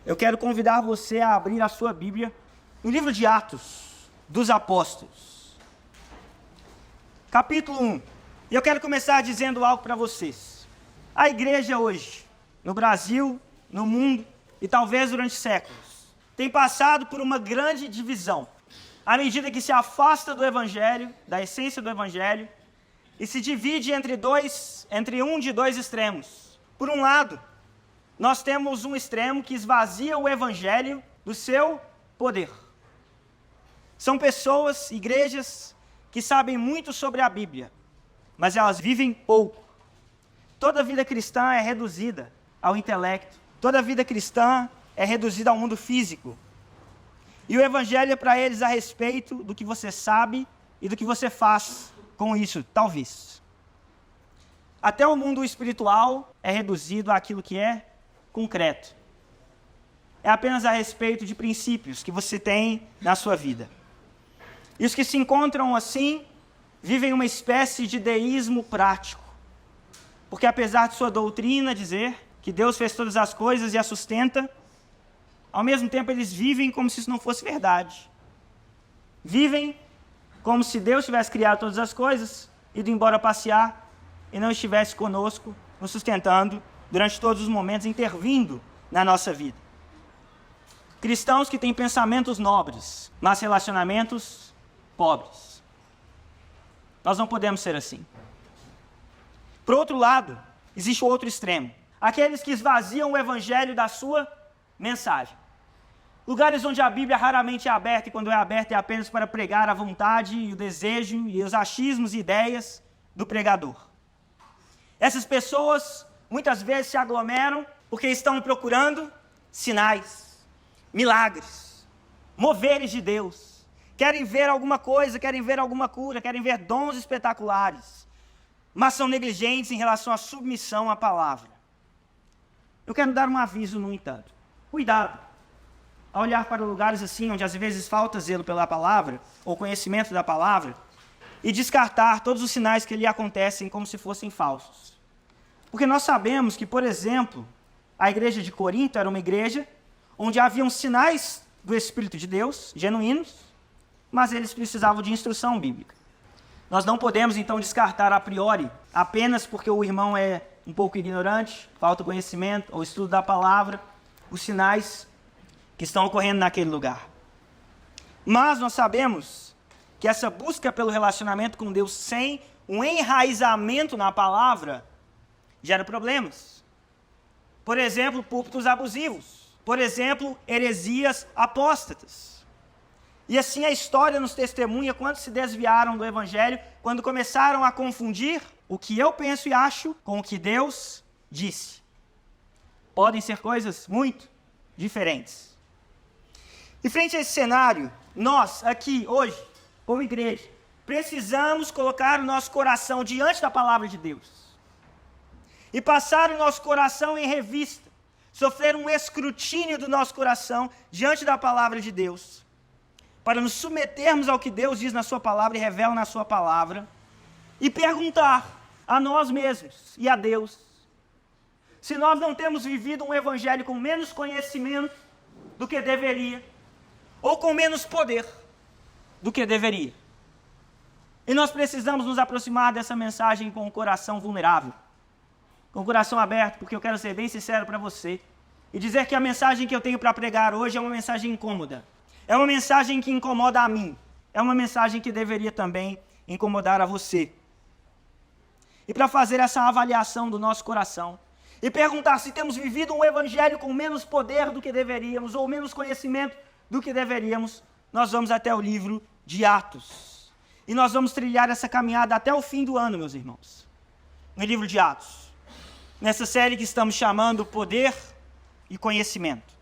eu quero convidar você a abrir a sua Bíblia no livro de Atos dos Apóstolos, capítulo 1. E eu quero começar dizendo algo para vocês. A igreja hoje, no Brasil, no mundo e talvez durante séculos, tem passado por uma grande divisão, à medida que se afasta do Evangelho, da essência do Evangelho, e se divide entre um de dois extremos. Por um lado, nós temos um extremo que esvazia o Evangelho do seu poder. São pessoas, igrejas, que sabem muito sobre a Bíblia, mas elas vivem pouco. Toda a vida cristã é reduzida ao intelecto. Toda a vida cristã é reduzida ao mundo físico. E o Evangelho é para eles a respeito do que você sabe e do que você faz com isso, talvez. Até o mundo espiritual é reduzido àquilo que é concreto. É apenas a respeito de princípios que você tem na sua vida. E os que se encontram assim, vivem uma espécie de deísmo prático. Porque apesar de sua doutrina dizer que Deus fez todas as coisas e a sustenta, ao mesmo tempo eles vivem como se isso não fosse verdade. Vivem como se Deus tivesse criado todas as coisas, ido embora passear e não estivesse conosco, nos sustentando durante todos os momentos, intervindo na nossa vida. Cristãos que têm pensamentos nobres, mas relacionamentos pobres. Nós não podemos ser assim. Por outro lado, existe o outro extremo. Aqueles que esvaziam o Evangelho da sua mensagem. Lugares onde a Bíblia raramente é aberta, e quando é aberta é apenas para pregar a vontade e o desejo e os achismos e ideias do pregador. Essas pessoas muitas vezes se aglomeram porque estão procurando sinais, milagres, moveres de Deus. Querem ver alguma coisa, querem ver alguma cura, querem ver dons espetaculares, mas são negligentes em relação à submissão à palavra. Eu quero dar um aviso, no entanto. Cuidado a olhar para lugares assim, onde às vezes falta zelo pela palavra, ou conhecimento da palavra, e descartar todos os sinais que lhe acontecem como se fossem falsos. Porque nós sabemos que, por exemplo, a igreja de Corinto era uma igreja onde haviam sinais do Espírito de Deus, genuínos, mas eles precisavam de instrução bíblica. Nós não podemos, então, descartar a priori, apenas porque o irmão é um pouco ignorante, falta conhecimento ou estudo da palavra, os sinais que estão ocorrendo naquele lugar. Mas nós sabemos que essa busca pelo relacionamento com Deus sem um enraizamento na palavra gera problemas. Por exemplo, púlpitos abusivos. Por exemplo, heresias apóstatas. E assim a história nos testemunha quantos se desviaram do Evangelho, quando começaram a confundir o que eu penso e acho com o que Deus disse. Podem ser coisas muito diferentes. E frente a esse cenário, nós aqui hoje, como igreja, precisamos colocar o nosso coração diante da palavra de Deus. E passar o nosso coração em revista, sofrer um escrutínio do nosso coração diante da palavra de Deus, para nos submetermos ao que Deus diz na sua palavra e revela na sua palavra, e perguntar a nós mesmos e a Deus, se nós não temos vivido um evangelho com menos conhecimento do que deveria, ou com menos poder do que deveria. E nós precisamos nos aproximar dessa mensagem com o coração vulnerável, com o coração aberto, porque eu quero ser bem sincero para você, e dizer que a mensagem que eu tenho para pregar hoje é uma mensagem incômoda. É uma mensagem que incomoda a mim. É uma mensagem que deveria também incomodar a você. E para fazer essa avaliação do nosso coração, e perguntar se temos vivido um evangelho com menos poder do que deveríamos, ou menos conhecimento do que deveríamos, nós vamos até o livro de Atos. E nós vamos trilhar essa caminhada até o fim do ano, meus irmãos. No livro de Atos. Nessa série que estamos chamando Poder e Conhecimento.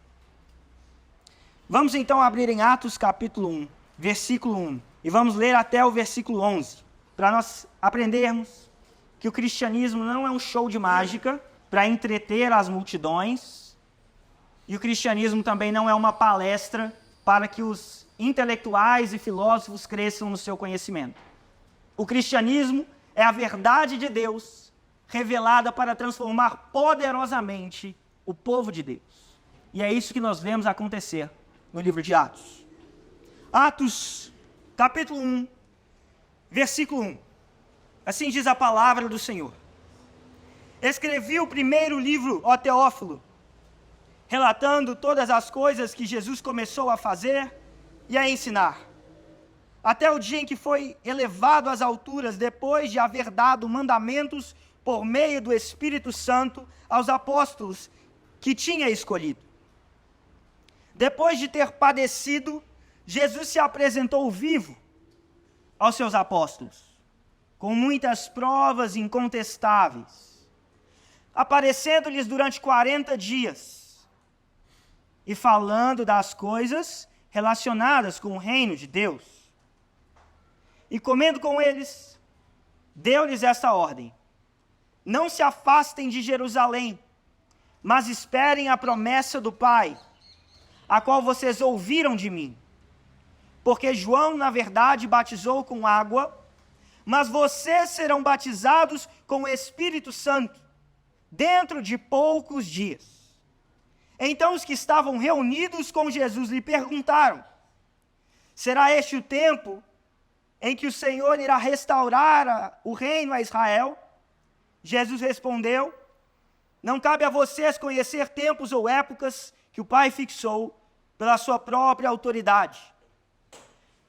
Vamos então abrir em Atos capítulo 1, versículo 1. E vamos ler até o versículo 11. Para nós aprendermos que o cristianismo não é um show de mágica para entreter as multidões. E o cristianismo também não é uma palestra para que os intelectuais e filósofos cresçam no seu conhecimento. O cristianismo é a verdade de Deus revelada para transformar poderosamente o povo de Deus. E é isso que nós vemos acontecer no livro de Atos. Atos, capítulo 1, versículo 1. Assim diz a palavra do Senhor. Escrevi o primeiro livro, ó Teófilo, relatando todas as coisas que Jesus começou a fazer e a ensinar, até o dia em que foi elevado às alturas, depois de haver dado mandamentos por meio do Espírito Santo aos apóstolos que tinha escolhido. Depois de ter padecido, Jesus se apresentou vivo aos seus apóstolos, com muitas provas incontestáveis, aparecendo-lhes durante 40 dias e falando das coisas relacionadas com o reino de Deus. E comendo com eles, deu-lhes esta ordem: não se afastem de Jerusalém, mas esperem a promessa do Pai, a qual vocês ouviram de mim. Porque João, na verdade, batizou com água, mas vocês serão batizados com o Espírito Santo, dentro de poucos dias. Então os que estavam reunidos com Jesus lhe perguntaram: será este o tempo em que o Senhor irá restaurar o reino a Israel? Jesus respondeu: não cabe a vocês conhecer tempos ou épocas que o Pai fixou pela sua própria autoridade.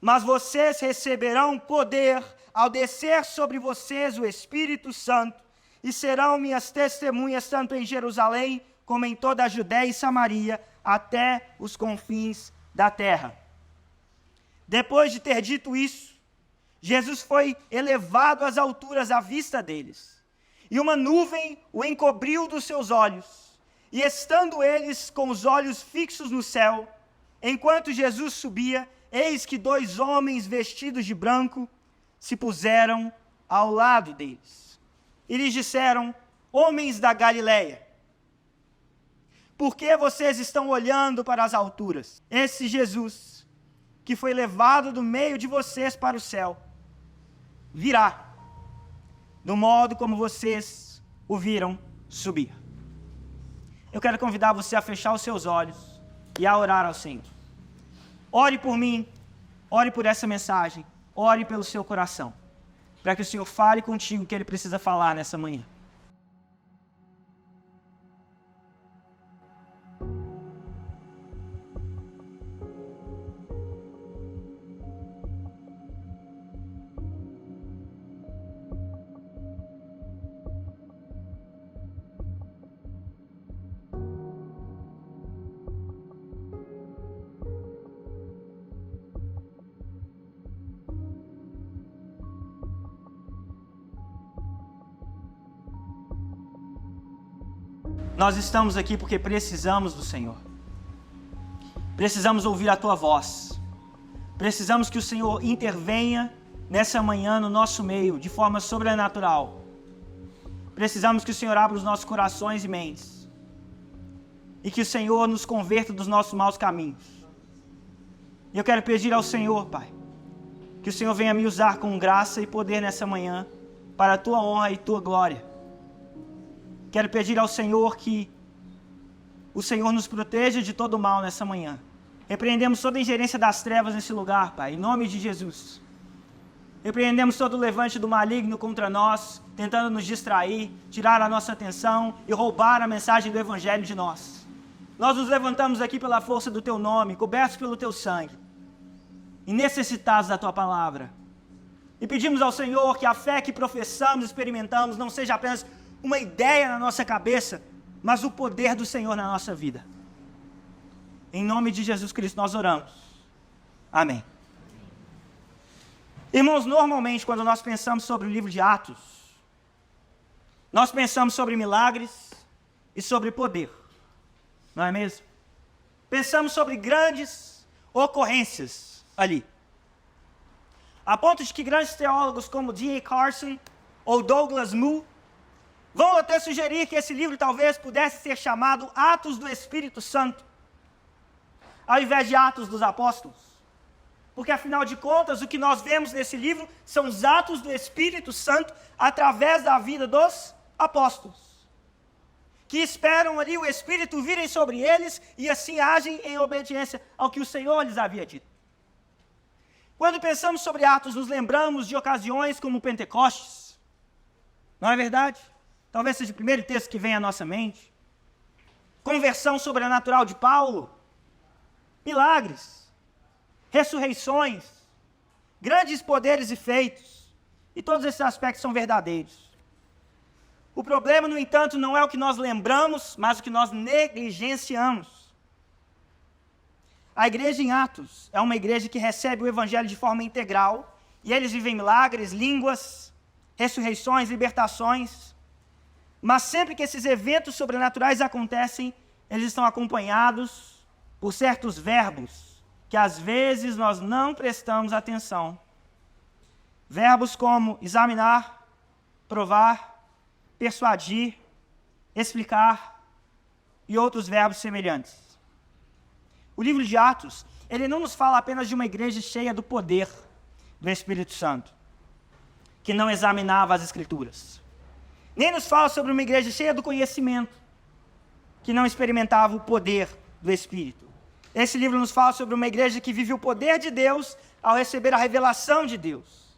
Mas vocês receberão poder ao descer sobre vocês o Espírito Santo, e serão minhas testemunhas tanto em Jerusalém como em toda a Judéia e Samaria, até os confins da terra. Depois de ter dito isso, Jesus foi elevado às alturas à vista deles, e uma nuvem o encobriu dos seus olhos, e estando eles com os olhos fixos no céu, enquanto Jesus subia, eis que 2 homens vestidos de branco se puseram ao lado deles. E lhes disseram: homens da Galileia, por que vocês estão olhando para as alturas? Esse Jesus, que foi levado do meio de vocês para o céu, virá, do modo como vocês o viram subir. Eu quero convidar você a fechar os seus olhos e a orar ao Senhor. Ore por mim, ore por essa mensagem, ore pelo seu coração, para que o Senhor fale contigo o que Ele precisa falar nessa manhã. Nós estamos aqui porque precisamos do Senhor. Precisamos ouvir a Tua voz. Precisamos que o Senhor intervenha nessa manhã no nosso meio, de forma sobrenatural. Precisamos que o Senhor abra os nossos corações e mentes. E que o Senhor nos converta dos nossos maus caminhos. E eu quero pedir ao Senhor, Pai, que o Senhor venha me usar com graça e poder nessa manhã, para a Tua honra e Tua glória. Quero pedir ao Senhor que o Senhor nos proteja de todo mal nessa manhã. Repreendemos toda a ingerência das trevas nesse lugar, Pai, em nome de Jesus. Repreendemos todo o levante do maligno contra nós, tentando nos distrair, tirar a nossa atenção e roubar a mensagem do Evangelho de nós. Nós nos levantamos aqui pela força do Teu nome, cobertos pelo Teu sangue, e necessitados da Tua palavra. E pedimos ao Senhor que a fé que professamos e experimentamos não seja apenas uma ideia na nossa cabeça, mas o poder do Senhor na nossa vida. Em nome de Jesus Cristo nós oramos. Amém. Irmãos, normalmente quando nós pensamos sobre o livro de Atos, nós pensamos sobre milagres e sobre poder. Não é mesmo? Pensamos sobre grandes ocorrências ali. A ponto de que grandes teólogos como D.A. Carson ou Douglas Moo vão até sugerir que esse livro talvez pudesse ser chamado Atos do Espírito Santo, ao invés de Atos dos Apóstolos. Porque, afinal de contas, o que nós vemos nesse livro são os atos do Espírito Santo através da vida dos apóstolos, que esperam ali o Espírito virem sobre eles e assim agem em obediência ao que o Senhor lhes havia dito. Quando pensamos sobre Atos, nos lembramos de ocasiões como Pentecostes. Não é verdade? Talvez seja o primeiro texto que vem à nossa mente. Conversão sobrenatural de Paulo. Milagres. Ressurreições. Grandes poderes e feitos. E todos esses aspectos são verdadeiros. O problema, no entanto, não é o que nós lembramos, mas o que nós negligenciamos. A igreja em Atos é uma igreja que recebe o evangelho de forma integral, e eles vivem milagres, línguas, ressurreições, libertações, mas sempre que esses eventos sobrenaturais acontecem, eles estão acompanhados por certos verbos que às vezes nós não prestamos atenção. Verbos como examinar, provar, persuadir, explicar e outros verbos semelhantes. O livro de Atos, ele não nos fala apenas de uma igreja cheia do poder do Espírito Santo, que não examinava as Escrituras. Nem nos fala sobre uma igreja cheia do conhecimento, que não experimentava o poder do Espírito. Esse livro nos fala sobre uma igreja que vive o poder de Deus ao receber a revelação de Deus.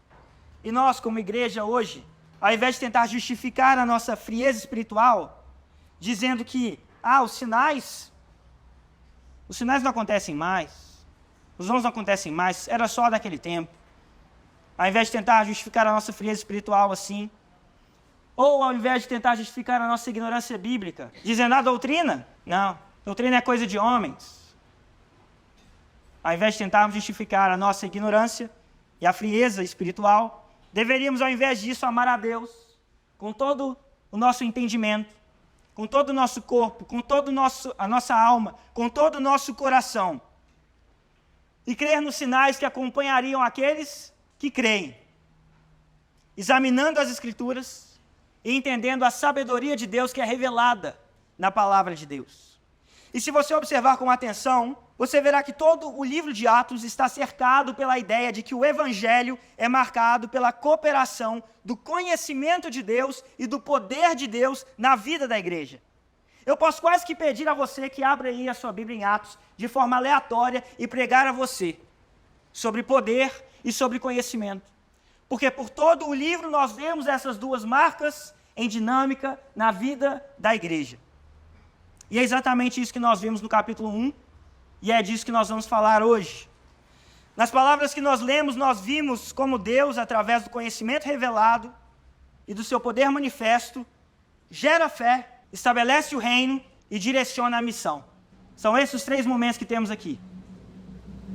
E nós, como igreja hoje, ao invés de tentar justificar a nossa frieza espiritual, dizendo que, os sinais não acontecem mais, os dons não acontecem mais, era só daquele tempo. Ao invés de tentar justificar a nossa frieza espiritual assim, ou ao invés de tentar justificar a nossa ignorância bíblica, dizendo, doutrina? Não, doutrina é coisa de homens. Ao invés de tentarmos justificar a nossa ignorância e a frieza espiritual, deveríamos, ao invés disso, amar a Deus com todo o nosso entendimento, com todo o nosso corpo, com toda a nossa alma, com todo o nosso coração. E crer nos sinais que acompanhariam aqueles que creem. Examinando as Escrituras e entendendo a sabedoria de Deus que é revelada na palavra de Deus. E se você observar com atenção, você verá que todo o livro de Atos está cercado pela ideia de que o Evangelho é marcado pela cooperação do conhecimento de Deus e do poder de Deus na vida da igreja. Eu posso quase que pedir a você que abra aí a sua Bíblia em Atos de forma aleatória e pregar a você sobre poder e sobre conhecimento. Porque por todo o livro nós vemos essas duas marcas em dinâmica na vida da igreja. E é exatamente isso que nós vimos no capítulo 1, e é disso que nós vamos falar hoje. Nas palavras que nós lemos, nós vimos como Deus, através do conhecimento revelado e do seu poder manifesto, gera fé, estabelece o reino e direciona a missão. São esses os 3 momentos que temos aqui.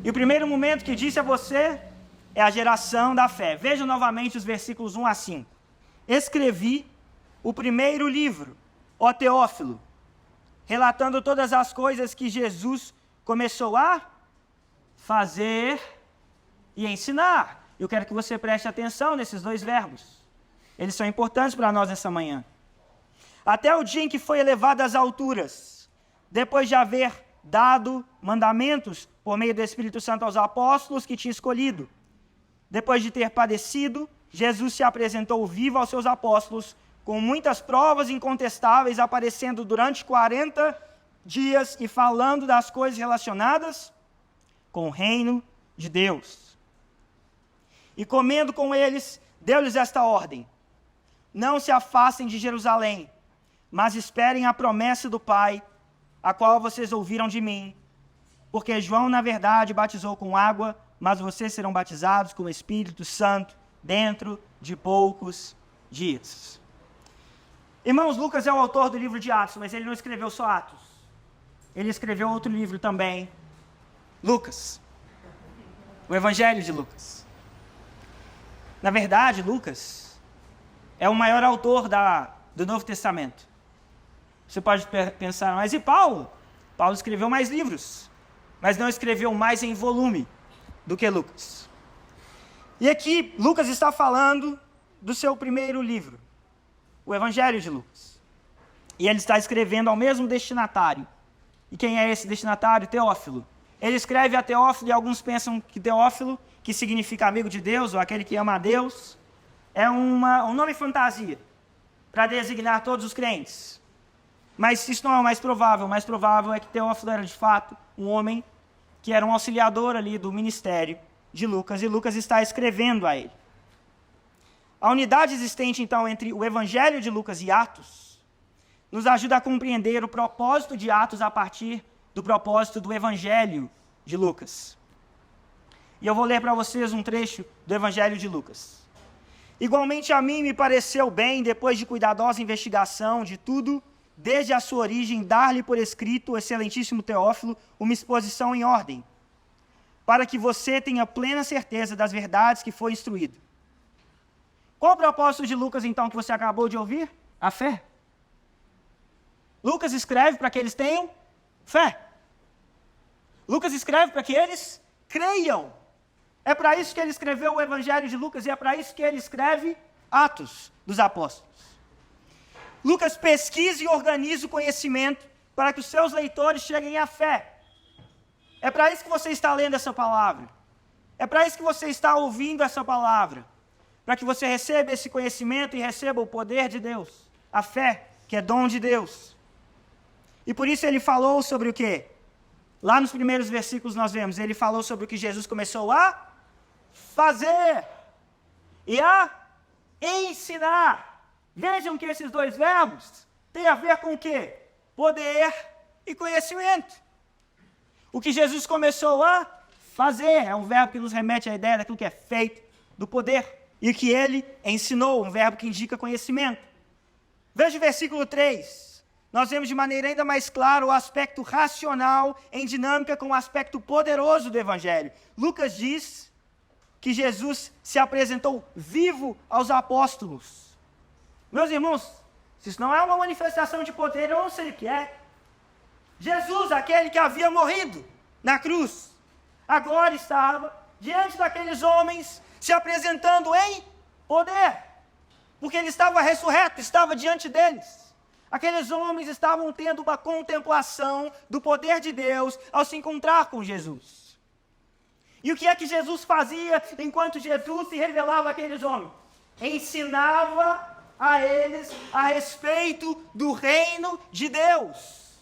E o primeiro momento que disse a você é a geração da fé. Vejam novamente os versículos 1 a 5. Escrevi o primeiro livro, ó Teófilo, relatando todas as coisas que Jesus começou a fazer e ensinar. Eu quero que você preste atenção nesses 2 verbos. Eles são importantes para nós nessa manhã. Até o dia em que foi elevado às alturas, depois de haver dado mandamentos por meio do Espírito Santo aos apóstolos que tinha escolhido. Depois de ter padecido, Jesus se apresentou vivo aos seus apóstolos, com muitas provas incontestáveis, aparecendo durante 40 dias e falando das coisas relacionadas com o reino de Deus. E comendo com eles, deu-lhes esta ordem: não se afastem de Jerusalém, mas esperem a promessa do Pai, a qual vocês ouviram de mim. Porque João, na verdade, batizou com água, mas vocês serão batizados com o Espírito Santo dentro de poucos dias. Irmãos, Lucas é o autor do livro de Atos, mas ele não escreveu só Atos. Ele escreveu outro livro também, Lucas, o Evangelho de Lucas. Na verdade, Lucas é o maior autor do Novo Testamento. Você pode pensar, mas e Paulo? Paulo escreveu mais livros, mas não escreveu mais em volume do que Lucas. E aqui, Lucas está falando do seu primeiro livro, o Evangelho de Lucas. E ele está escrevendo ao mesmo destinatário. E quem é esse destinatário? Teófilo. Ele escreve a Teófilo, e alguns pensam que Teófilo, que significa amigo de Deus, ou aquele que ama a Deus, é um nome fantasia, para designar todos os crentes. Mas isso não é o mais provável. O mais provável é que Teófilo era, de fato, um homem que era um auxiliador ali do ministério de Lucas, e Lucas está escrevendo a ele. A unidade existente, então, entre o Evangelho de Lucas e Atos, nos ajuda a compreender o propósito de Atos a partir do propósito do Evangelho de Lucas. E eu vou ler para vocês um trecho do Evangelho de Lucas. Igualmente a mim me pareceu bem, depois de cuidadosa investigação de tudo, desde a sua origem, dar-lhe por escrito, o excelentíssimo Teófilo, uma exposição em ordem, para que você tenha plena certeza das verdades que foi instruído. Qual o propósito de Lucas, então, que você acabou de ouvir? A fé. Lucas escreve para que eles tenham fé. Lucas escreve para que eles creiam. É para isso que ele escreveu o Evangelho de Lucas e é para isso que ele escreve Atos dos Apóstolos. Lucas pesquisa e organiza o conhecimento para que os seus leitores cheguem à fé. É para isso que você está lendo essa palavra. É para isso que você está ouvindo essa palavra. Para que você receba esse conhecimento e receba o poder de Deus. A fé, que é dom de Deus. E por isso ele falou sobre o quê? Lá nos primeiros versículos nós vemos, ele falou sobre o que Jesus começou a fazer e a ensinar. Vejam que esses dois verbos têm a ver com o quê? Poder e conhecimento. O que Jesus começou a fazer é um verbo que nos remete à ideia daquilo que é feito, do poder. E o que ele ensinou, um verbo que indica conhecimento. Veja o versículo 3. Nós vemos de maneira ainda mais clara o aspecto racional em dinâmica com o aspecto poderoso do Evangelho. Lucas diz que Jesus se apresentou vivo aos apóstolos. Meus irmãos, se isso não é uma manifestação de poder, eu não sei o que é. Jesus, aquele que havia morrido na cruz, agora estava diante daqueles homens se apresentando em poder, porque ele estava ressurreto, estava diante deles. Aqueles homens estavam tendo uma contemplação do poder de Deus ao se encontrar com Jesus. E o que é que Jesus fazia enquanto Jesus se revelava àqueles homens? Ensinava a eles a respeito do reino de Deus.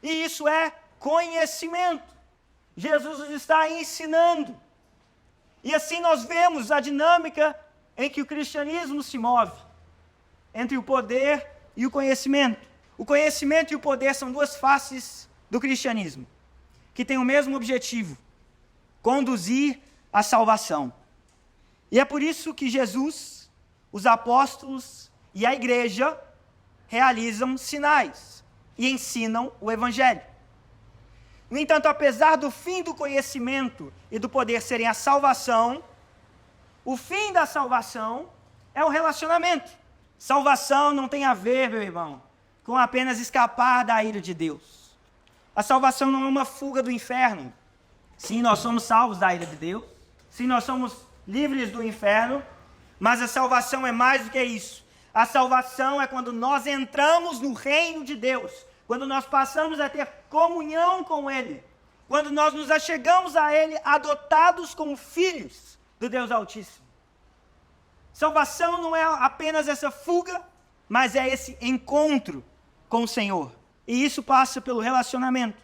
E isso é conhecimento. Jesus os está ensinando. E assim nós vemos a dinâmica em que o cristianismo se move, entre o poder e o conhecimento. O conhecimento e o poder são duas faces do cristianismo, que têm o mesmo objetivo: conduzir à salvação. E é por isso que Jesus, os apóstolos e a igreja realizam sinais e ensinam o Evangelho. No entanto, apesar do fim do conhecimento e do poder serem a salvação, o fim da salvação é o relacionamento. Salvação não tem a ver, meu irmão, com apenas escapar da ira de Deus. A salvação não é uma fuga do inferno. Sim, nós somos salvos da ira de Deus. Sim, nós somos livres do inferno. Mas a salvação é mais do que isso. A salvação é quando nós entramos no reino de Deus. Quando nós passamos a ter comunhão com Ele. Quando nós nos achegamos a Ele, adotados como filhos do Deus Altíssimo. Salvação não é apenas essa fuga, mas é esse encontro com o Senhor. E isso passa pelo relacionamento.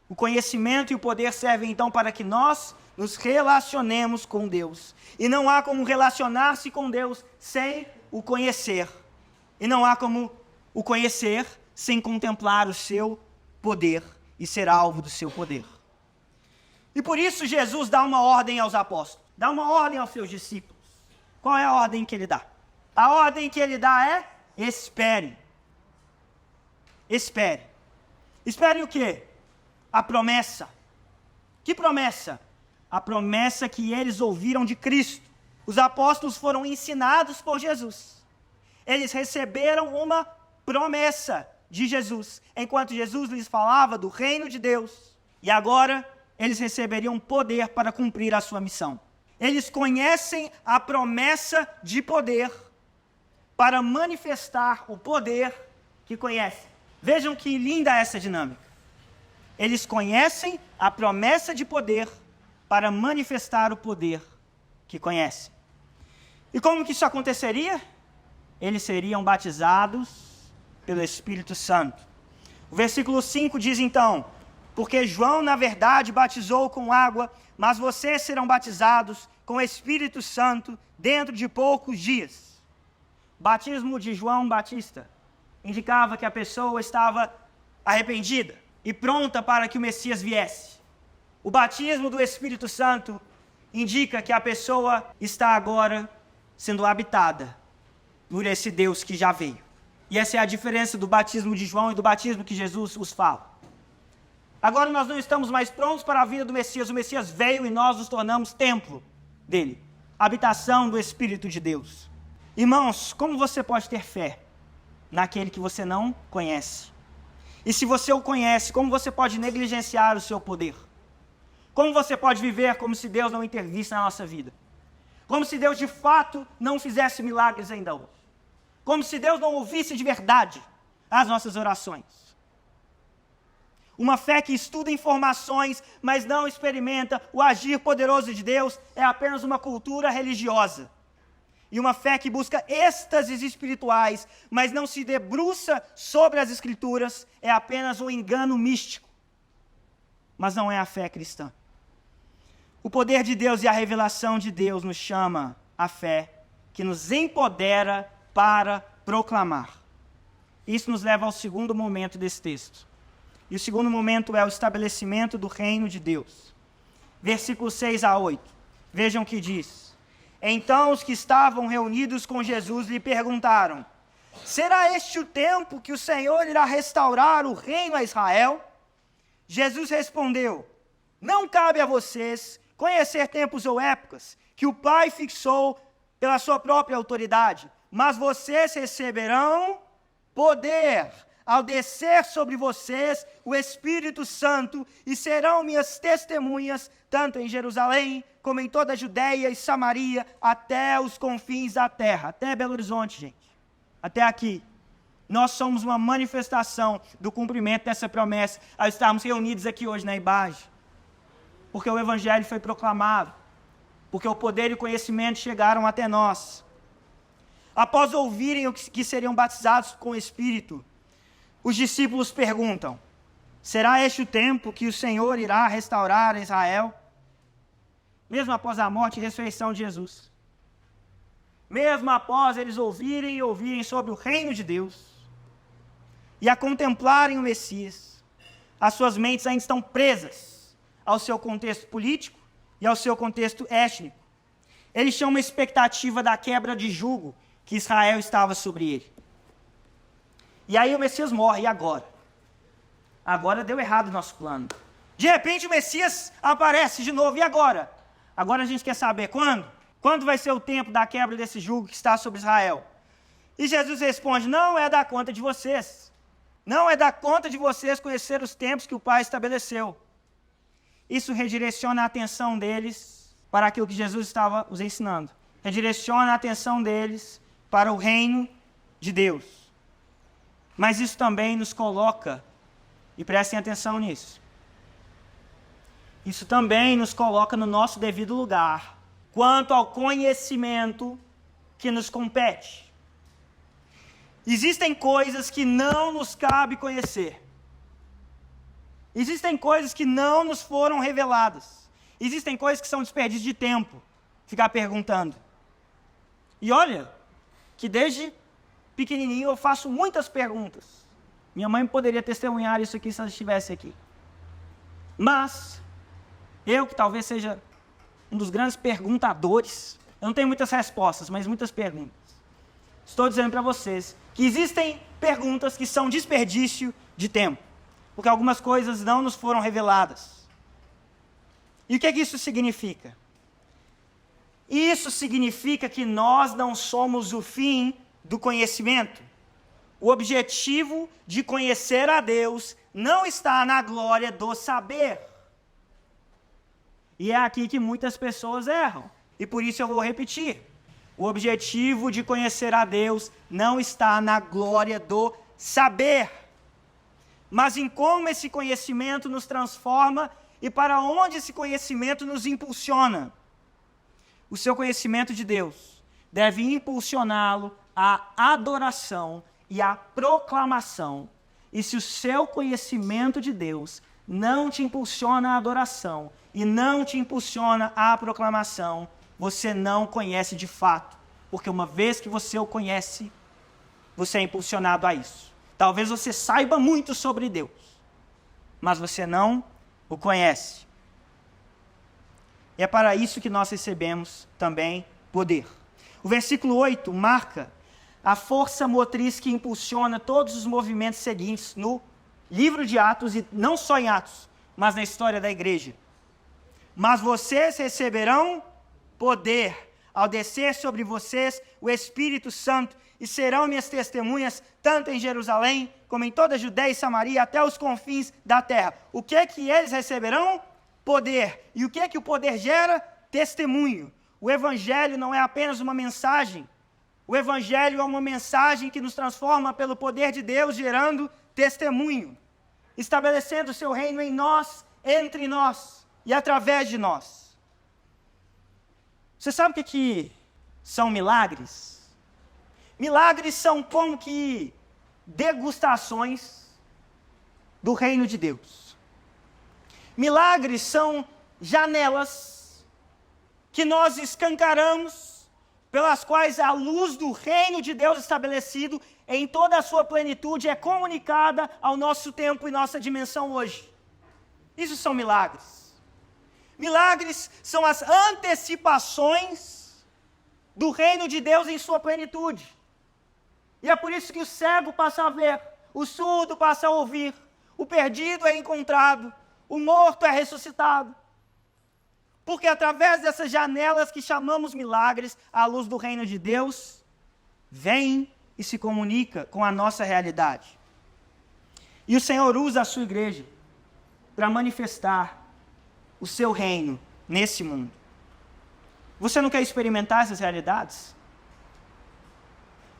O conhecimento e o poder servem então para que nós nos relacionemos com Deus. E não há como relacionar-se com Deus sem o conhecer. E não há como o conhecer sem contemplar o seu poder e ser alvo do seu poder. E por isso Jesus dá uma ordem aos apóstolos, dá uma ordem aos seus discípulos. Qual é a ordem que ele dá? A ordem que ele dá é: espere. Espere. Espere o quê? A promessa. Que promessa? A promessa que eles ouviram de Cristo. Os apóstolos foram ensinados por Jesus. Eles receberam uma promessa de Jesus, enquanto Jesus lhes falava do reino de Deus. E agora eles receberiam poder para cumprir a sua missão. Eles conhecem a promessa de poder para manifestar o poder que conhecem. Vejam que linda essa dinâmica. Eles conhecem a promessa de poder para manifestar o poder que conhecem. E como que isso aconteceria? Eles seriam batizados pelo Espírito Santo. O versículo 5 diz então: porque João, na verdade, batizou com água, mas vocês serão batizados com o Espírito Santo dentro de poucos dias. O batismo de João Batista indicava que a pessoa estava arrependida e pronta para que o Messias viesse. O batismo do Espírito Santo indica que a pessoa está agora sendo habitada por esse Deus que já veio. E essa é a diferença do batismo de João e do batismo que Jesus os fala. Agora nós não estamos mais prontos para a vinda do Messias. O Messias veio e nós nos tornamos templo dele, habitação do Espírito de Deus. Irmãos, como você pode ter fé naquele que você não conhece? E se você o conhece, como você pode negligenciar o seu poder? Como você pode viver como se Deus não intervisse na nossa vida? Como se Deus de fato não fizesse milagres ainda hoje? Como se Deus não ouvisse de verdade as nossas orações? Uma fé que estuda informações, mas não experimenta o agir poderoso de Deus, é apenas uma cultura religiosa. E uma fé que busca êxtases espirituais, mas não se debruça sobre as Escrituras, é apenas um engano místico. Mas não é a fé cristã. O poder de Deus e a revelação de Deus nos chama à fé, que nos empodera para proclamar. Isso nos leva ao segundo momento desse texto. E o segundo momento é o estabelecimento do reino de Deus. Versículos 6 a 8. Vejam o que diz. Então os que estavam reunidos com Jesus lhe perguntaram: será este o tempo que o Senhor irá restaurar o reino a Israel? Jesus respondeu: não cabe a vocês conhecer tempos ou épocas que o Pai fixou pela sua própria autoridade, mas vocês receberão poder ao descer sobre vocês o Espírito Santo, e serão minhas testemunhas, tanto em Jerusalém, como em toda a Judeia e Samaria, até os confins da terra, até Belo Horizonte, gente, até aqui. Nós somos uma manifestação do cumprimento dessa promessa, ao estarmos reunidos aqui hoje na Ibage, porque o Evangelho foi proclamado, porque o poder e o conhecimento chegaram até nós. Após ouvirem que seriam batizados com o Espírito, os discípulos perguntam: será este o tempo que o Senhor irá restaurar Israel? Mesmo após a morte e ressurreição de Jesus, mesmo após eles ouvirem sobre o reino de Deus, e a contemplarem o Messias, as suas mentes ainda estão presas ao seu contexto político e ao seu contexto étnico. Eles tinham uma expectativa da quebra de jugo que Israel estava sobre ele. E aí o Messias morre, e agora? Agora deu errado o nosso plano. De repente o Messias aparece de novo, e agora? Agora a gente quer saber quando? Quando vai ser o tempo da quebra desse jugo que está sobre Israel? E Jesus responde: não é da conta de vocês. Não é da conta de vocês conhecer os tempos que o Pai estabeleceu. Isso redireciona a atenção deles para aquilo que Jesus estava os ensinando. Redireciona a atenção deles para o reino de Deus. Mas isso também nos coloca, e prestem atenção nisso, isso também nos coloca no nosso devido lugar, quanto ao conhecimento que nos compete. Existem coisas que não nos cabe conhecer. Existem coisas que não nos foram reveladas. Existem coisas que são desperdício de tempo, ficar perguntando. E olha, que desde pequenininho eu faço muitas perguntas. Minha mãe poderia testemunhar isso aqui se ela estivesse aqui. Mas, eu que talvez seja um dos grandes perguntadores, eu não tenho muitas respostas, mas muitas perguntas. Estou dizendo para vocês que existem perguntas que são desperdício de tempo, porque algumas coisas não nos foram reveladas. E o que é que isso significa? Isso significa que nós não somos o fim do conhecimento. O objetivo de conhecer a Deus não está na glória do saber. E é aqui que muitas pessoas erram. E por isso eu vou repetir. O objetivo de conhecer a Deus não está na glória do saber, mas em como esse conhecimento nos transforma e para onde esse conhecimento nos impulsiona. O seu conhecimento de Deus deve impulsioná-lo à adoração e à proclamação E se o seu conhecimento de Deus não te impulsiona à adoração e não te impulsiona à proclamação, você não conhece de fato. Porque uma vez que você o conhece, você é impulsionado a isso. Talvez você saiba muito sobre Deus, mas você não o conhece. E é para isso que nós recebemos também poder. O versículo 8 marca a força motriz que impulsiona todos os movimentos seguintes no livro de Atos, e não só em Atos, mas na história da igreja. Mas vocês receberão poder ao descer sobre vocês o Espírito Santo, e serão minhas testemunhas, tanto em Jerusalém, como em toda a Judéia e Samaria, até os confins da terra. O que é que eles receberão? Poder. E o que é que o poder gera? Testemunho. O Evangelho não é apenas uma mensagem. O Evangelho é uma mensagem que nos transforma pelo poder de Deus, gerando testemunho, estabelecendo o seu reino em nós, entre nós e através de nós. Você sabe o que são milagres? Milagres são como que degustações do reino de Deus. Milagres são janelas que nós escancaramos, pelas quais a luz do reino de Deus estabelecido em toda a sua plenitude é comunicada ao nosso tempo e nossa dimensão hoje. Isso são milagres. Milagres são as antecipações do reino de Deus em sua plenitude. E é por isso que o cego passa a ver, o surdo passa a ouvir, o perdido é encontrado, o morto é ressuscitado. Porque através dessas janelas que chamamos milagres, a luz do reino de Deus vem e se comunica com a nossa realidade. E o Senhor usa a sua igreja para manifestar o seu reino nesse mundo. Você não quer experimentar essas realidades?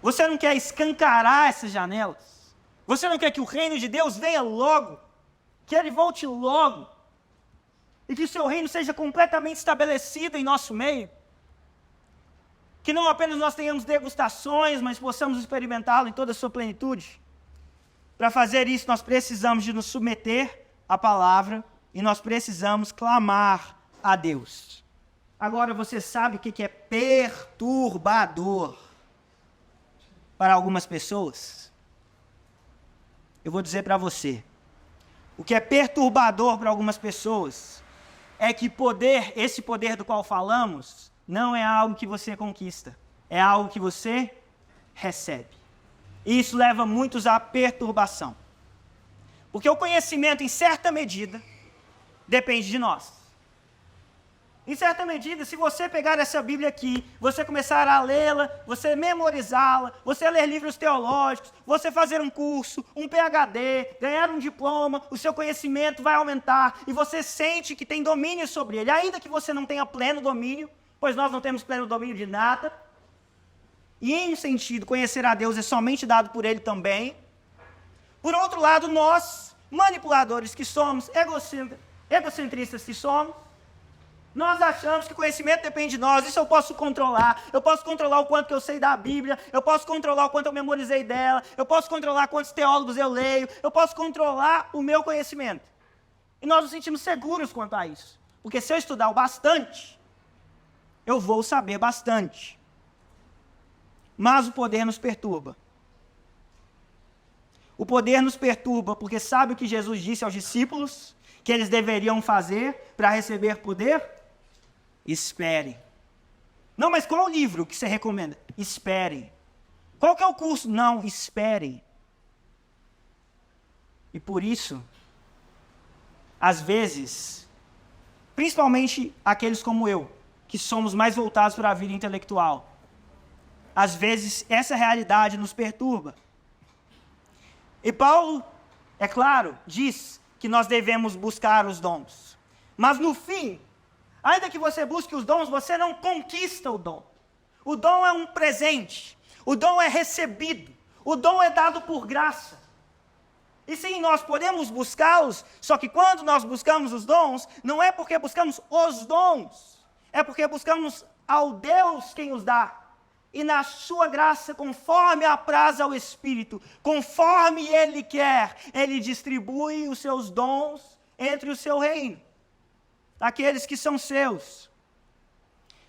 Você não quer escancarar essas janelas? Você não quer que o reino de Deus venha logo? Que ele volte logo? E que o seu reino seja completamente estabelecido em nosso meio? Que não apenas nós tenhamos degustações, mas possamos experimentá-lo em toda a sua plenitude? Para fazer isso, nós precisamos de nos submeter à palavra e nós precisamos clamar a Deus. Agora, você sabe o que é perturbador para algumas pessoas? Eu vou dizer para você. O que é perturbador para algumas pessoas é que esse poder do qual falamos, não é algo que você conquista, é algo que você recebe. E isso leva muitos à perturbação. Porque o conhecimento, em certa medida, depende de nós. Em certa medida, se você pegar essa Bíblia aqui, você começar a lê-la, você memorizá-la, você ler livros teológicos, você fazer um curso, um PhD, ganhar um diploma, o seu conhecimento vai aumentar e você sente que tem domínio sobre ele, ainda que você não tenha pleno domínio, pois nós não temos pleno domínio de nada. E em um sentido, conhecer a Deus é somente dado por ele também. Por outro lado, nós, manipuladores que somos, egocentristas que somos, nós achamos que o conhecimento depende de nós, isso eu posso controlar o quanto que eu sei da Bíblia, eu posso controlar o quanto eu memorizei dela, eu posso controlar quantos teólogos eu leio, eu posso controlar o meu conhecimento. E nós nos sentimos seguros quanto a isso, porque se eu estudar o bastante, eu vou saber bastante. Mas o poder nos perturba. O poder nos perturba porque sabe o que Jesus disse aos discípulos que eles deveriam fazer para receber poder? Esperem. Não, mas qual é o livro que você recomenda? Esperem. Qual que é o curso? Não, esperem. E por isso, às vezes, principalmente aqueles como eu, que somos mais voltados para a vida intelectual, às vezes essa realidade nos perturba. E Paulo, é claro, diz que nós devemos buscar os dons. Mas no fim, ainda que você busque os dons, você não conquista o dom. O dom é um presente. O dom é recebido. O dom é dado por graça. E sim, nós podemos buscá-los, só que quando nós buscamos os dons, não é porque buscamos os dons, é porque buscamos ao Deus quem os dá. e na sua graça, conforme apraz ao Espírito, conforme Ele quer, Ele distribui os seus dons entre o seu reino, aqueles que são seus.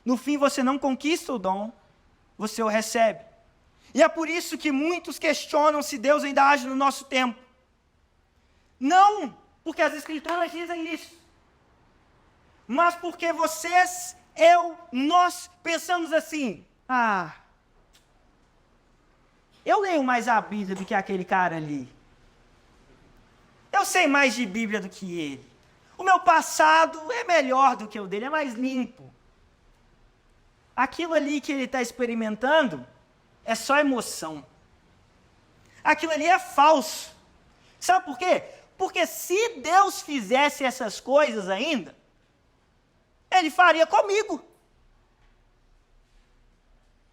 No fim, você não conquista o dom, você o recebe. E é por isso que muitos questionam se Deus ainda age no nosso tempo. Não porque as Escrituras dizem isso, mas porque vocês, nós pensamos assim: eu leio mais a Bíblia do que aquele cara ali. Eu sei mais de Bíblia do que ele. O meu passado é melhor do que o dele, é mais limpo. Aquilo ali que ele está experimentando é só emoção. Aquilo ali é falso. Sabe por quê? Porque se Deus fizesse essas coisas ainda, Ele faria comigo.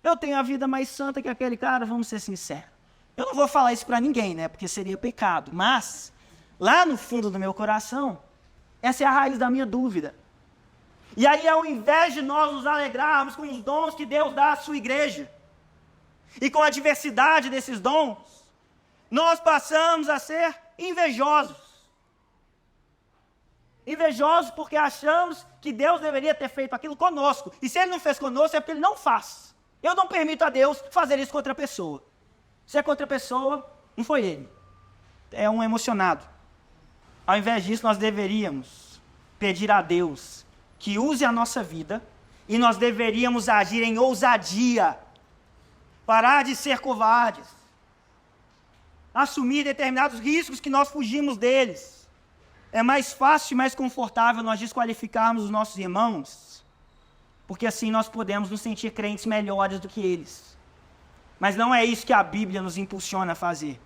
Eu tenho a vida mais santa que aquele cara, vamos ser sinceros. Eu não vou falar isso para ninguém, né? Porque seria pecado. Mas, lá no fundo do meu coração, essa é a raiz da minha dúvida. E aí, ao invés de nós nos alegrarmos com os dons que Deus dá à sua igreja, e com a diversidade desses dons, nós passamos a ser invejosos. Invejosos porque achamos que Deus deveria ter feito aquilo conosco. E se Ele não fez conosco, é porque Ele não faz. Eu não permito a Deus fazer isso com outra pessoa. Se é com outra pessoa, não foi Ele. É um emocionado. Ao invés disso, nós deveríamos pedir a Deus que use a nossa vida, e nós deveríamos agir em ousadia, parar de ser covardes, assumir determinados riscos que nós fugimos deles. É mais fácil e mais confortável nós desqualificarmos os nossos irmãos, porque assim nós podemos nos sentir crentes melhores do que eles. Mas não é isso que a Bíblia nos impulsiona a fazer.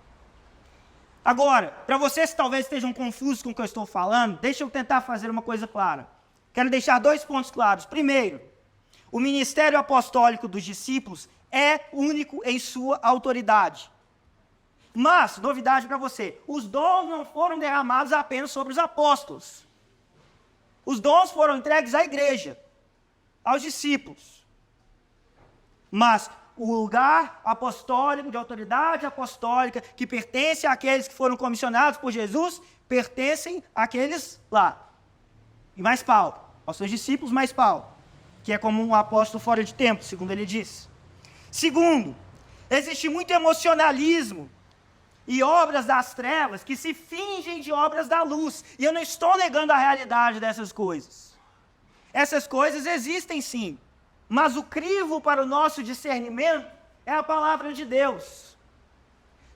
Agora, para vocês que talvez estejam confusos com o que eu estou falando, deixa eu tentar fazer uma coisa clara. Quero deixar 2 pontos claros. Primeiro, o ministério apostólico dos discípulos é único em sua autoridade. Mas, novidade para você, os dons não foram derramados apenas sobre os apóstolos. Os dons foram entregues à igreja, aos discípulos. Mas o lugar apostólico, de autoridade apostólica, que pertence àqueles que foram comissionados por Jesus, pertencem àqueles lá. E mais Paulo, aos seus discípulos, mais Paulo, que é como um apóstolo fora de tempo, segundo ele disse. Segundo, existe muito emocionalismo e obras das trevas que se fingem de obras da luz. E eu não estou negando a realidade dessas coisas. Essas coisas existem sim, mas o crivo para o nosso discernimento é a palavra de Deus.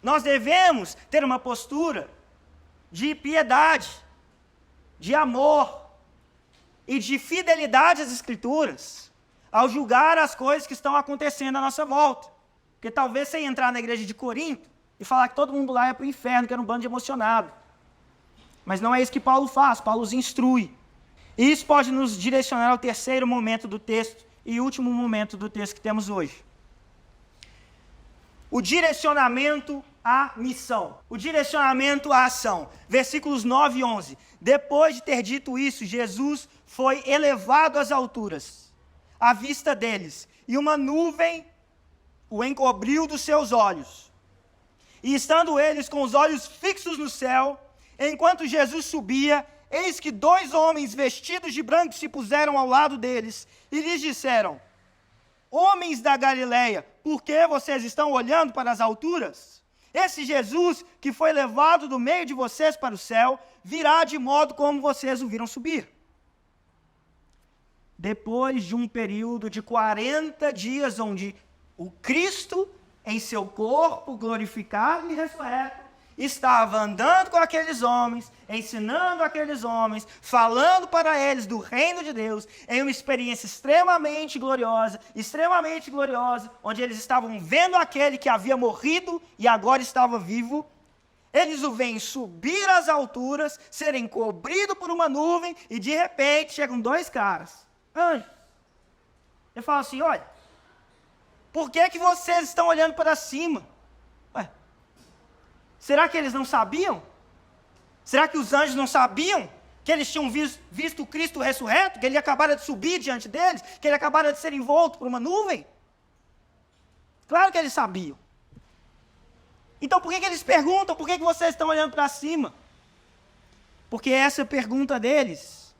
Nós devemos ter uma postura de piedade, de amor e de fidelidade às Escrituras, ao julgar as coisas que estão acontecendo à nossa volta. Porque talvez você entrar na igreja de Corinto e falar que todo mundo lá é para o inferno, que era um bando de emocionado. Mas não é isso que Paulo faz, Paulo os instrui. E isso pode nos direcionar ao terceiro momento do texto e último momento do texto que temos hoje. O direcionamento à missão, o direcionamento à ação. Versículos 9 e 11. Depois de ter dito isso, Jesus foi elevado às alturas, à vista deles, e uma nuvem o encobriu dos seus olhos. E estando eles com os olhos fixos no céu, enquanto Jesus subia, eis que 2 homens vestidos de branco se puseram ao lado deles, e lhes disseram: homens da Galileia, por que vocês estão olhando para as alturas? Esse Jesus que foi levado do meio de vocês para o céu, virá de modo como vocês o viram subir. Depois de um período de 40 dias, onde o Cristo, em seu corpo glorificado e ressurreto, estava andando com aqueles homens, ensinando aqueles homens, falando para eles do reino de Deus, em uma experiência extremamente gloriosa, onde eles estavam vendo aquele que havia morrido e agora estava vivo. Eles o veem subir às alturas, serem cobridos por uma nuvem, e de repente chegam 2 caras, anjos. Ele fala assim: olha, por que vocês estão olhando para cima? Ué, será que eles não sabiam? Será que os anjos não sabiam que eles tinham visto o Cristo ressurreto, que ele acabara de subir diante deles, que ele acabara de ser envolto por uma nuvem? Claro que eles sabiam. Então por que eles perguntam? Por que vocês estão olhando para cima? Porque essa pergunta deles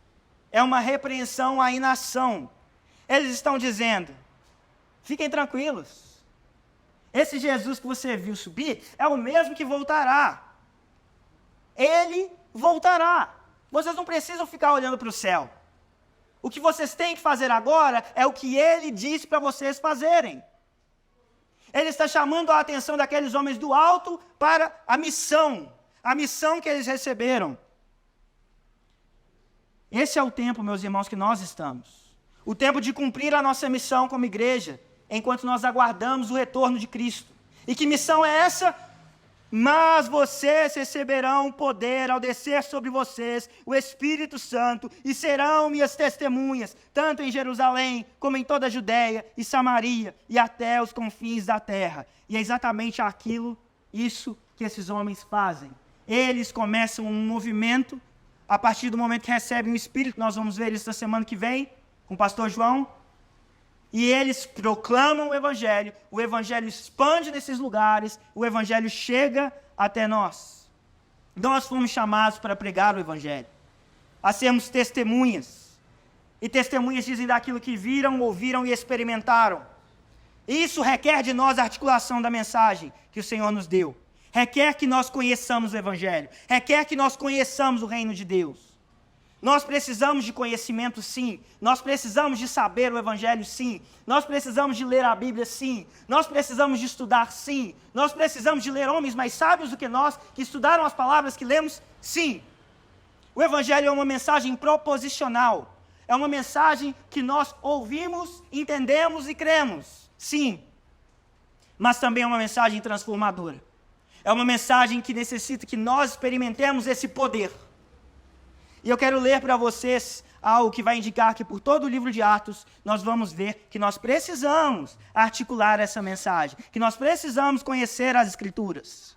é uma repreensão à inação. Eles estão dizendo, fiquem tranquilos. Esse Jesus que você viu subir é o mesmo que voltará. Ele voltará. Vocês não precisam ficar olhando para o céu. O que vocês têm que fazer agora é o que ele disse para vocês fazerem. Ele está chamando a atenção daqueles homens do alto para a missão que eles receberam. Esse é o tempo, meus irmãos, que nós estamos. O tempo de cumprir a nossa missão como igreja, enquanto nós aguardamos o retorno de Cristo. E que missão é essa? Mas vocês receberão poder ao descer sobre vocês o Espírito Santo e serão minhas testemunhas, tanto em Jerusalém como em toda a Judéia e Samaria e até os confins da terra. E é exatamente isso que esses homens fazem. Eles começam um movimento a partir do momento que recebem o Espírito. Nós vamos ver isso na semana que vem com o pastor João. E eles proclamam o Evangelho expande nesses lugares, o Evangelho chega até nós. Nós fomos chamados para pregar o Evangelho, a sermos testemunhas. E testemunhas dizem daquilo que viram, ouviram e experimentaram. Isso requer de nós a articulação da mensagem que o Senhor nos deu. Requer que nós conheçamos o Evangelho, requer que nós conheçamos o reino de Deus. Nós precisamos de conhecimento, sim. Nós precisamos de saber o Evangelho, sim. Nós precisamos de ler a Bíblia, sim. Nós precisamos de estudar, sim. Nós precisamos de ler homens mais sábios do que nós, que estudaram as palavras que lemos, sim. O Evangelho é uma mensagem proposicional. É uma mensagem que nós ouvimos, entendemos e cremos, sim. Mas também é uma mensagem transformadora. É uma mensagem que necessita que nós experimentemos esse poder. E eu quero ler para vocês algo que vai indicar que por todo o livro de Atos, nós vamos ver que nós precisamos articular essa mensagem, que nós precisamos conhecer as Escrituras.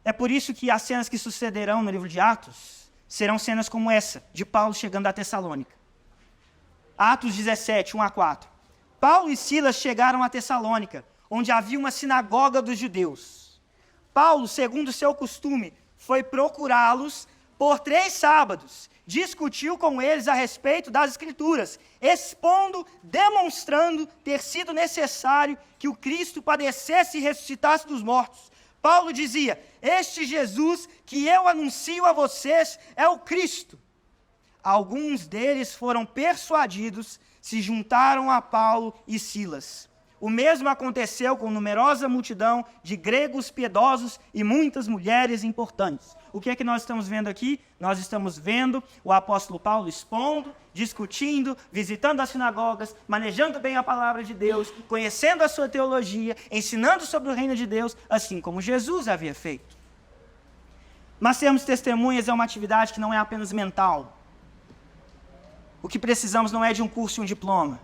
É por isso que as cenas que sucederão no livro de Atos serão cenas como essa, de Paulo chegando a Tessalônica. Atos 17, 1 a 4. Paulo e Silas chegaram a Tessalônica, onde havia uma sinagoga dos judeus. Paulo, segundo seu costume, foi procurá-los por 3 sábados, discutiu com eles a respeito das Escrituras, expondo, demonstrando ter sido necessário que o Cristo padecesse e ressuscitasse dos mortos. Paulo dizia, este Jesus que eu anuncio a vocês é o Cristo. Alguns deles foram persuadidos, se juntaram a Paulo e Silas. O mesmo aconteceu com numerosa multidão de gregos piedosos e muitas mulheres importantes. O que é que nós estamos vendo aqui? Nós estamos vendo o apóstolo Paulo expondo, discutindo, visitando as sinagogas, manejando bem a palavra de Deus, conhecendo a sua teologia, ensinando sobre o reino de Deus, assim como Jesus havia feito. Mas sermos testemunhas é uma atividade que não é apenas mental. O que precisamos não é de um curso e um diploma.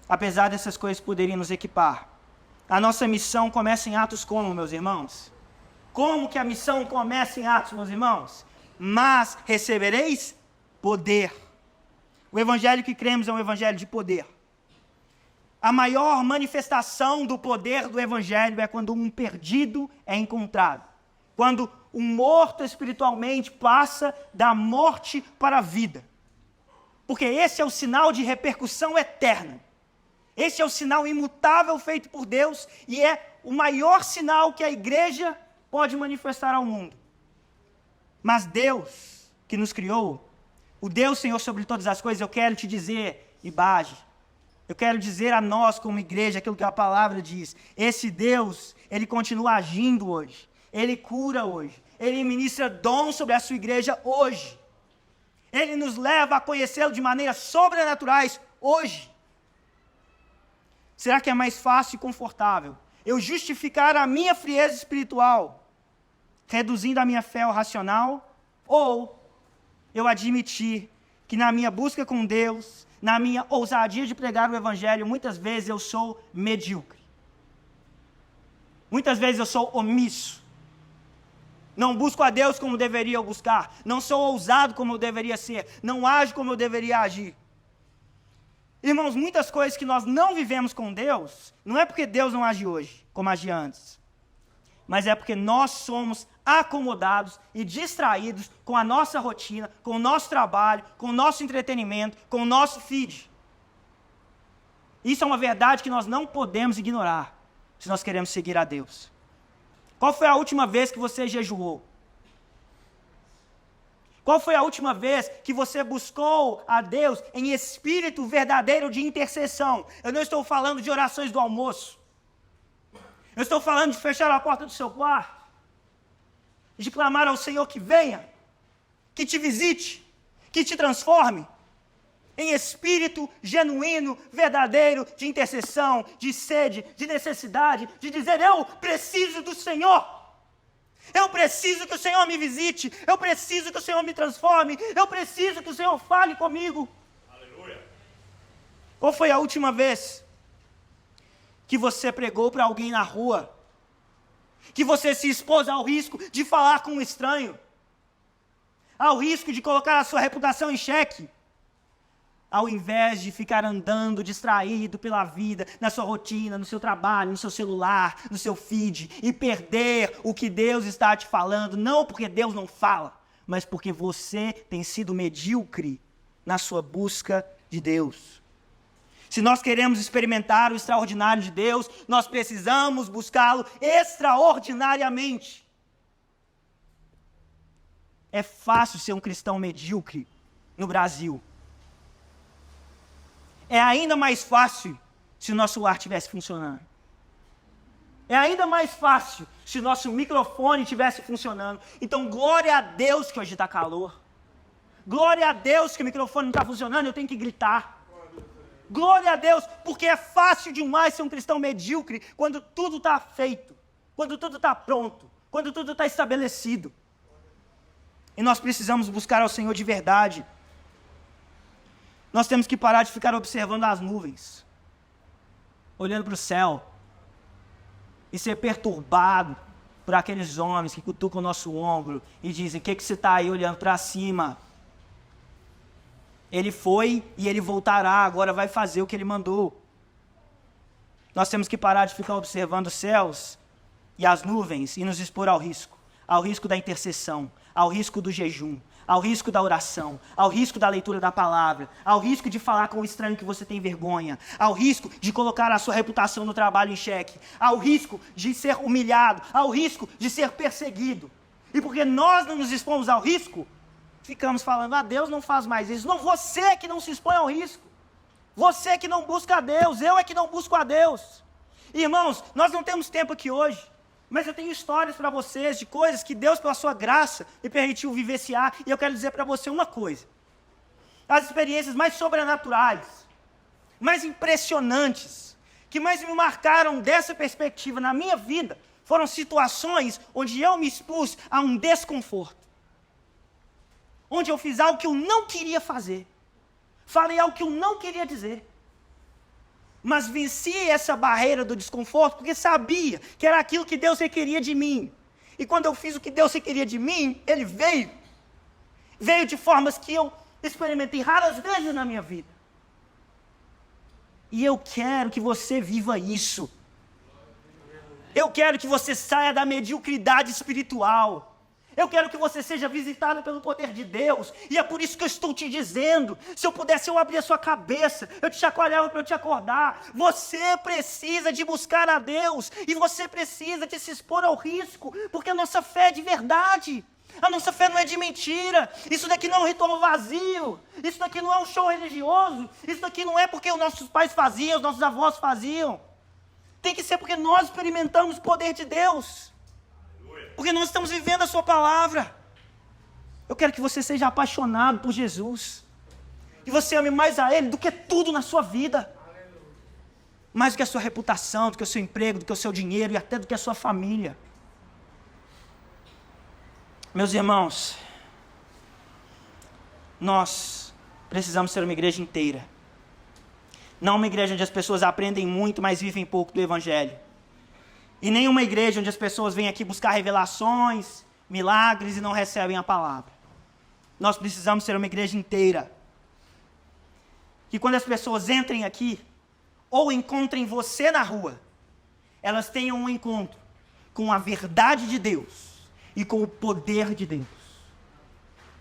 Apesar dessas coisas poderem nos equipar. A nossa missão começa em Atos como, meus irmãos? Como que a missão começa em Atos, meus irmãos? Mas recebereis poder. O evangelho que cremos é um evangelho de poder. A maior manifestação do poder do evangelho é quando um perdido é encontrado. Quando um morto espiritualmente passa da morte para a vida. Porque esse é o sinal de repercussão eterna. Esse é o sinal imutável feito por Deus e é o maior sinal que a igreja pode manifestar ao mundo. Mas Deus, que nos criou, o Deus Senhor sobre todas as coisas, eu quero te dizer, Ibage, eu quero dizer a nós como igreja aquilo que a palavra diz. Esse Deus, Ele continua agindo hoje. Ele cura hoje. Ele ministra dom sobre a sua igreja hoje. Ele nos leva a conhecê-lo de maneiras sobrenaturais hoje. Será que é mais fácil e confortável eu justificar a minha frieza espiritual, reduzindo a minha fé ao racional, ou eu admitir que na minha busca com Deus, na minha ousadia de pregar o Evangelho, muitas vezes eu sou medíocre. Muitas vezes eu sou omisso. Não busco a Deus como deveria buscar. Não sou ousado como eu deveria ser. Não ajo como eu deveria agir. Irmãos, muitas coisas que nós não vivemos com Deus, não é porque Deus não age hoje, como agia antes, mas é porque nós somos acomodados e distraídos com a nossa rotina, com o nosso trabalho, com o nosso entretenimento, com o nosso feed. Isso é uma verdade que nós não podemos ignorar, se nós queremos seguir a Deus. Qual foi a última vez que você jejuou? Qual foi a última vez que você buscou a Deus em espírito verdadeiro de intercessão? Eu não estou falando de orações do almoço. Eu estou falando de fechar a porta do seu quarto, de clamar ao Senhor que venha, que te visite, que te transforme, em espírito genuíno, verdadeiro, de intercessão, de sede, de necessidade, de dizer: eu preciso do Senhor. Eu preciso que o Senhor me visite, eu preciso que o Senhor me transforme, eu preciso que o Senhor fale comigo. Aleluia. Qual foi a última vez que você pregou para alguém na rua, que você se expôs ao risco de falar com um estranho, ao risco de colocar a sua reputação em xeque, ao invés de ficar andando distraído pela vida, na sua rotina, no seu trabalho, no seu celular, no seu feed, e perder o que Deus está te falando, não porque Deus não fala, mas porque você tem sido medíocre na sua busca de Deus. Se nós queremos experimentar o extraordinário de Deus, nós precisamos buscá-lo extraordinariamente. É fácil ser um cristão medíocre no Brasil. É ainda mais fácil se o nosso ar estivesse funcionando. É ainda mais fácil se o nosso microfone estivesse funcionando. Então, glória a Deus que hoje está calor. Glória a Deus que o microfone não está funcionando, eu tenho que gritar. Glória a Deus, porque é fácil demais ser um cristão medíocre quando tudo está feito, quando tudo está pronto, quando tudo está estabelecido. E nós precisamos buscar ao Senhor de verdade. Nós temos que parar de ficar observando as nuvens, olhando para o céu, e ser perturbado por aqueles homens que cutucam o nosso ombro e dizem: o que você está aí olhando para cima? Ele foi e ele voltará, agora vai fazer o que ele mandou. Nós temos que parar de ficar observando os céus e as nuvens e nos expor ao risco da intercessão, ao risco do jejum, ao risco da oração, ao risco da leitura da palavra, ao risco de falar com o estranho que você tem vergonha, ao risco de colocar a sua reputação no trabalho em xeque, ao risco de ser humilhado, ao risco de ser perseguido. E porque nós não nos expomos ao risco, ficamos falando: ah, Deus não faz mais isso. Não, você que não se expõe ao risco. Você que não busca a Deus, eu é que não busco a Deus. Irmãos, nós não temos tempo aqui hoje, mas eu tenho histórias para vocês de coisas que Deus, pela sua graça, me permitiu vivenciar. E eu quero dizer para você uma coisa: as experiências mais sobrenaturais, mais impressionantes, que mais me marcaram dessa perspectiva na minha vida, foram situações onde eu me expus a um desconforto, onde eu fiz algo que eu não queria fazer, falei algo que eu não queria dizer, mas venci essa barreira do desconforto, porque sabia que era aquilo que Deus requeria de mim. E quando eu fiz o que Deus requeria de mim, Ele veio de formas que eu experimentei raras vezes na minha vida. E eu quero que você viva isso. Eu quero que você saia da mediocridade espiritual. Eu quero que você seja visitado pelo poder de Deus. E é por isso que eu estou te dizendo: se eu pudesse, eu abrir a sua cabeça, eu te chacoalhava para eu te acordar. Você precisa de buscar a Deus, e você precisa de se expor ao risco, porque a nossa fé é de verdade. A nossa fé não é de mentira. Isso daqui não é um ritual vazio. Isso daqui não é um show religioso. Isso daqui não é porque os nossos pais faziam, os nossos avós faziam. Tem que ser porque nós experimentamos o poder de Deus. Porque nós estamos vivendo a sua palavra. Eu quero que você seja apaixonado por Jesus. Que você ame mais a Ele do que tudo na sua vida. Mais do que a sua reputação, do que o seu emprego, do que o seu dinheiro e até do que a sua família. Meus irmãos, nós precisamos ser uma igreja inteira. Não uma igreja onde as pessoas aprendem muito, mas vivem pouco do Evangelho. E nem uma igreja onde as pessoas vêm aqui buscar revelações, milagres e não recebem a palavra. Nós precisamos ser uma igreja inteira. que quando as pessoas entrem aqui, ou encontrem você na rua, elas tenham um encontro com a verdade de Deus e com o poder de Deus.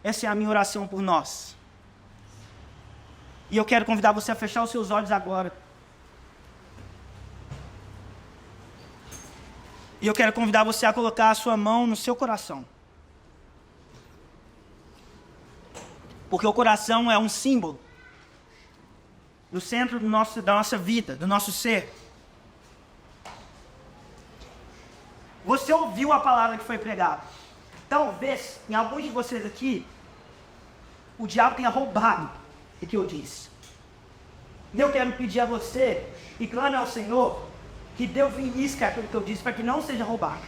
Essa é a minha oração por nós. E eu quero convidar você a fechar os seus olhos agora. E eu quero convidar você a colocar a sua mão no seu coração. Porque o coração é um símbolo no centro da nossa vida, do nosso ser. Você ouviu a palavra que foi pregada. Talvez, em alguns de vocês aqui, o diabo tenha roubado o que eu disse. E eu quero pedir a você, e clame ao Senhor, que Deus vinisca aquilo que eu disse, para que não seja roubado.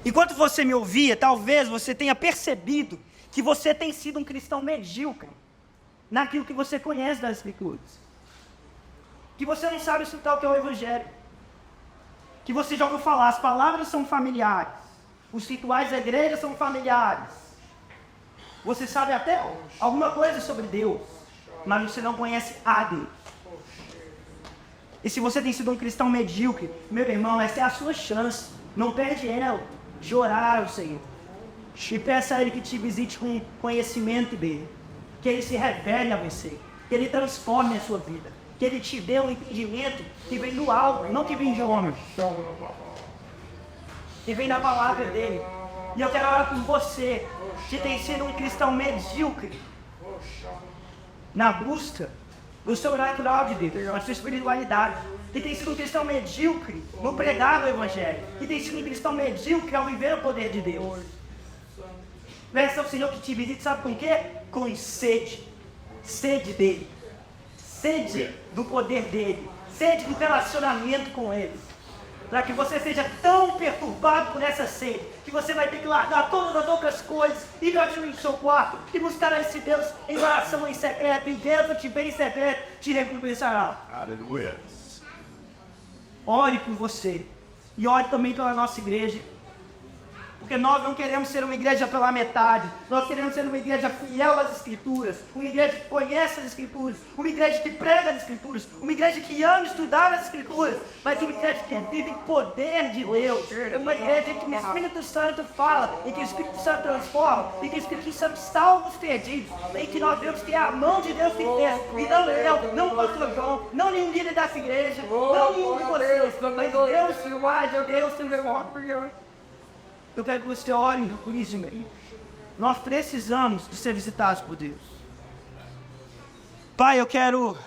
Enquanto você me ouvia, talvez você tenha percebido que você tem sido um cristão medíocre naquilo que você conhece das Escrituras. Que você não sabe escutar o que é o Evangelho. Que você já ouviu falar, as palavras são familiares. Os rituais da igreja são familiares. Você sabe até alguma coisa sobre Deus, mas você não conhece a Deus. E se você tem sido um cristão medíocre, meu irmão, essa é a sua chance. Não perde ela de orar ao Senhor. E peça a Ele que te visite com conhecimento dele. Que Ele se revele a você. Que Ele transforme a sua vida. Que Ele te dê um entendimento que vem do alto, não que vem de homem. Que vem da palavra dele. E eu quero orar por você, que tem sido um cristão medíocre na busca do sobrenatural de Deus, da sua espiritualidade. Que tem sido um cristão medíocre no pregar do Evangelho. Que tem sido um cristão medíocre ao viver o poder de Deus. Peça ao Senhor que te visite, sabe com o quê? Com sede. Sede dele. Sede do poder dele. Sede do relacionamento com ele. Para que você seja tão perturbado por essa sede, que você vai ter que largar todas as outras coisas, ir para o seu quarto e buscar esse Deus em oração em secreto, e Deus te bem em secreto, te recompensará. Aleluia. Ore por você e ore também pela nossa igreja. Porque nós não queremos ser uma igreja pela metade. Nós queremos ser uma igreja fiel às Escrituras. Uma igreja que conhece as Escrituras. Uma igreja que prega as Escrituras. Uma igreja que ama estudar as Escrituras. Mas uma igreja que vive em poder de Deus. Uma igreja que o Espírito Santo fala. E que o Espírito Santo transforma. E que o Espírito Santo salva os perdidos. E que nós vemos que é a mão de Deus que fez. E não eu, não o pastor João, não nenhum líder dessa igreja. Não nenhum de vocês. Mas Deus se guarda, Deus se remove. Eu quero que você ore por isso mesmo. Nós precisamos de ser visitados por Deus. Pai, eu quero,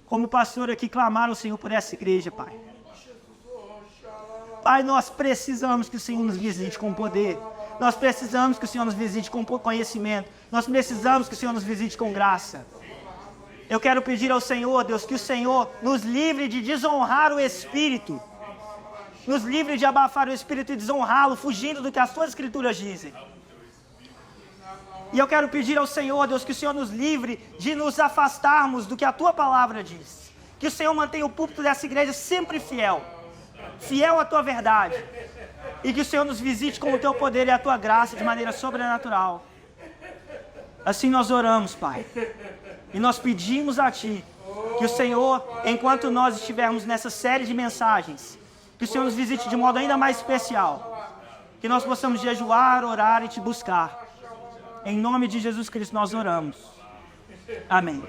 como pastor aqui, clamar ao Senhor por essa igreja, Pai. Pai, nós precisamos que o Senhor nos visite com poder. Nós precisamos que o Senhor nos visite com conhecimento. Nós precisamos que o Senhor nos visite com graça. Eu quero pedir ao Senhor, Deus, que o Senhor nos livre de desonrar o Espírito. Nos livre de abafar o Espírito e desonrá-lo, fugindo do que as Suas Escrituras dizem. E eu quero pedir ao Senhor, Deus, que o Senhor nos livre de nos afastarmos do que a Tua Palavra diz. Que o Senhor mantenha o púlpito dessa igreja sempre fiel. Fiel à Tua verdade. E que o Senhor nos visite com o Teu poder e a Tua graça de maneira sobrenatural. Assim nós oramos, Pai. E nós pedimos a Ti que o Senhor, enquanto nós estivermos nessa série de mensagens, que o Senhor nos visite de modo ainda mais especial. Que nós possamos jejuar, orar e Te buscar. Em nome de Jesus Cristo nós oramos. Amém.